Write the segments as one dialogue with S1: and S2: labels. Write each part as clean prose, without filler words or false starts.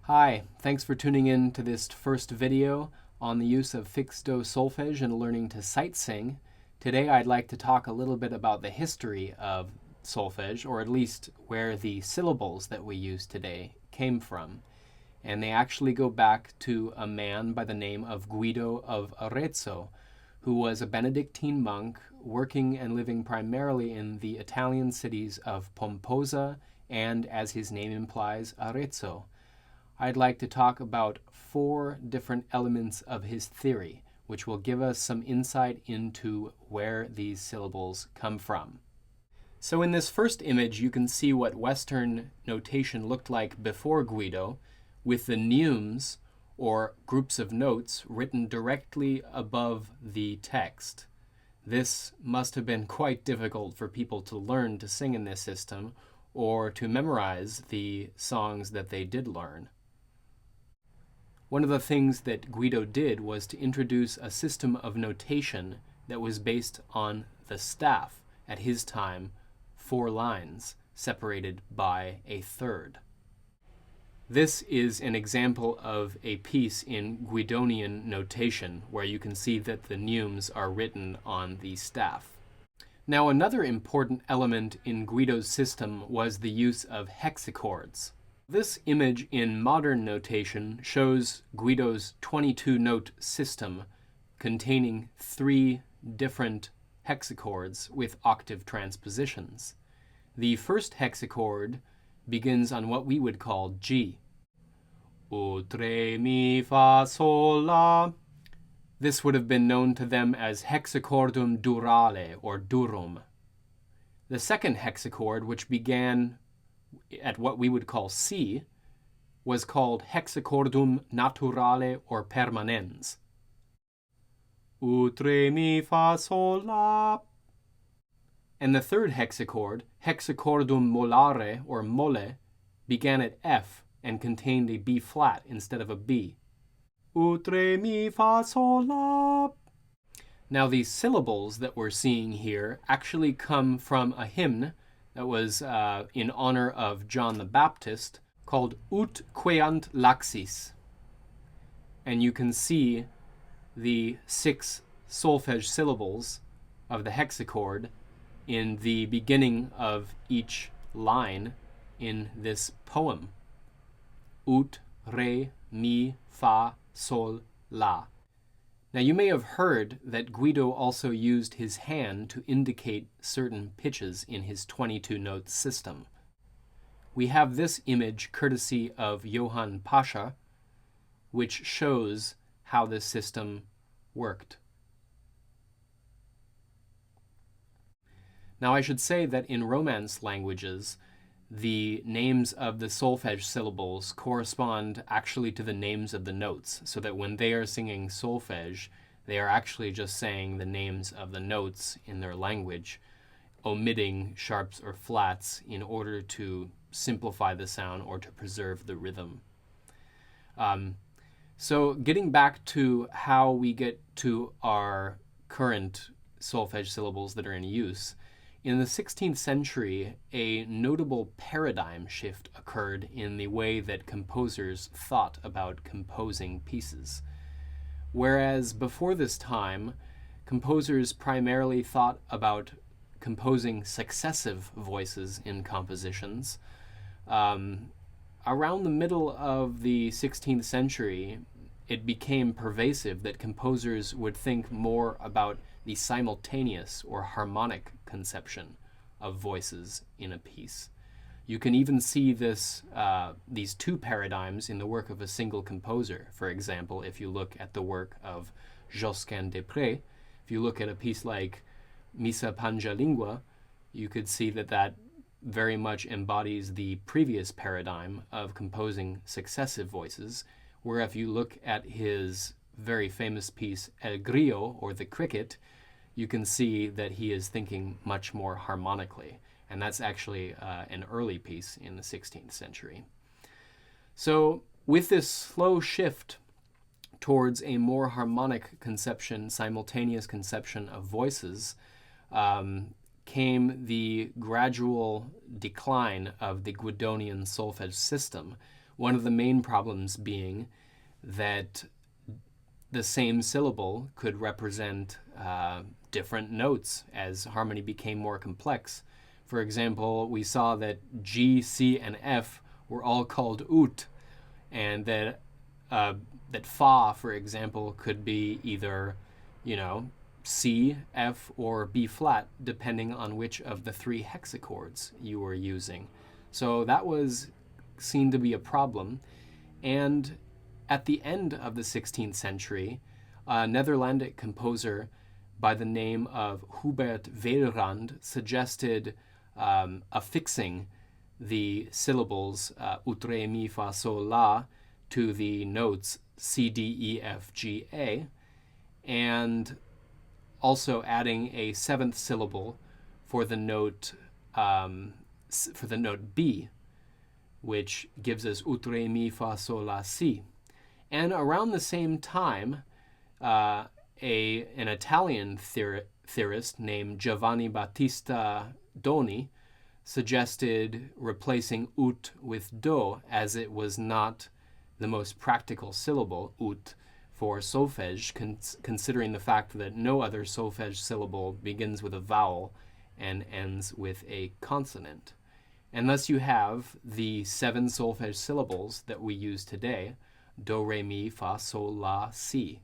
S1: Hi, thanks for tuning in to this first video on the use of fixed dose solfege and learning to sight sing. Today I'd like to talk a little bit about the history of solfege, or at least where the syllables that we use today came from. And they actually go back to a man by the name of Guido of Arezzo, who was a Benedictine monk working and living primarily in the Italian cities of Pomposa and, as his name implies, Arezzo. I'd like to talk about 4 different elements of his theory, which will give us some insight into where these syllables come from. So in this first image, you can see what Western notation looked like before Guido, with the neumes, or groups of notes, written directly above the text. This must have been quite difficult for people to learn to sing in this system, or to memorize the songs that they did learn. One of the things that Guido did was to introduce a system of notation that was based on the staff, at his time, 4 lines, separated by a third. This is an example of a piece in Guidonian notation, where you can see that the neumes are written on the staff. Now, another important element in Guido's system was the use of Hexa Cords. This image in modern notation shows Guido's 22-note system containing 3 different hexachords with octave transpositions. The first hexachord begins on what we would call G. U, tre, mi, fa, sol, la. This would have been known to them as hexachordum durale, or durum. The second hexachord, which began at what we would call C, was called hexachordum naturale, or permanens. U, tre, mi, fa, sol, la. And the third hexachord, hexachordum molare, or mole, began at F and contained a B flat instead of a B. U, tre, mi, fa, sol, la. Now these syllables that we're seeing here actually come from a hymn that was in honor of John the Baptist, called Ut queant laxis. And you can see the 6 solfege syllables of the hexachord in the beginning of each line in this poem. Ut, re, mi, fa, sol, la. Now you may have heard that Guido also used his hand to indicate certain pitches in his 22-note system. We have this image courtesy of Johann Pascha, which shows how this system worked. Now I should say that in Romance languages, the names of the solfege syllables correspond actually to the names of the notes, so that when they are singing solfege, they are actually just saying the names of the notes in their language, omitting sharps or flats in order to simplify the sound or to preserve the rhythm. So getting back to how we get to our current solfege syllables that are in use, in the 16th century, a notable paradigm shift occurred in the way that composers thought about composing pieces. Whereas before this time, composers primarily thought about composing successive voices in compositions, around the middle of the 16th century, it became pervasive that composers would think more about the simultaneous or harmonic conception of voices in a piece. You can even see this, these 2 paradigms in the work of a single composer. For example, if you look at the work of Josquin des Prés, if you look at a piece like Missa Pangia Lingua, you could see that that very much embodies the previous paradigm of composing successive voices, where if you look at his very famous piece El Grillo, or the cricket, you can see that he is thinking much more harmonically. And that's actually an early piece in the 16th century. So with this slow shift towards a more harmonic conception, simultaneous conception of voices, came the gradual decline of the Guidonian solfege system, One of the main problems being that the same syllable could represent different notes as harmony became more complex. For example, we saw that G, C, and F were all called ut, and that Fa, for example, could be either, C, F, or B flat, depending on which of the 3 hexachords you were using. So that was seen to be a problem. And at the end of the 16th century, a Netherlandic composer by the name of Hubert Waelrant suggested affixing the syllables ut, re, mi, fa, sol, la to the notes C, D, E, F, G, A, and also adding a 7th syllable for the note B, which gives us ut, re, mi, fa, sol, la, si. And around the same time, an Italian theorist named Giovanni Battista Doni suggested replacing ut with do, as it was not the most practical syllable, ut, for solfege, considering the fact that no other solfege syllable begins with a vowel and ends with a consonant. And thus you have the 7 solfege syllables that we use today: do, re, mi, fa, sol, la, si.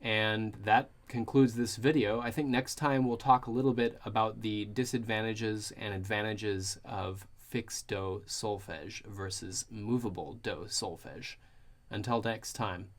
S1: And that concludes this video. I think next time we'll talk a little bit about the disadvantages and advantages of fixed do solfege versus movable do solfege. Until next time.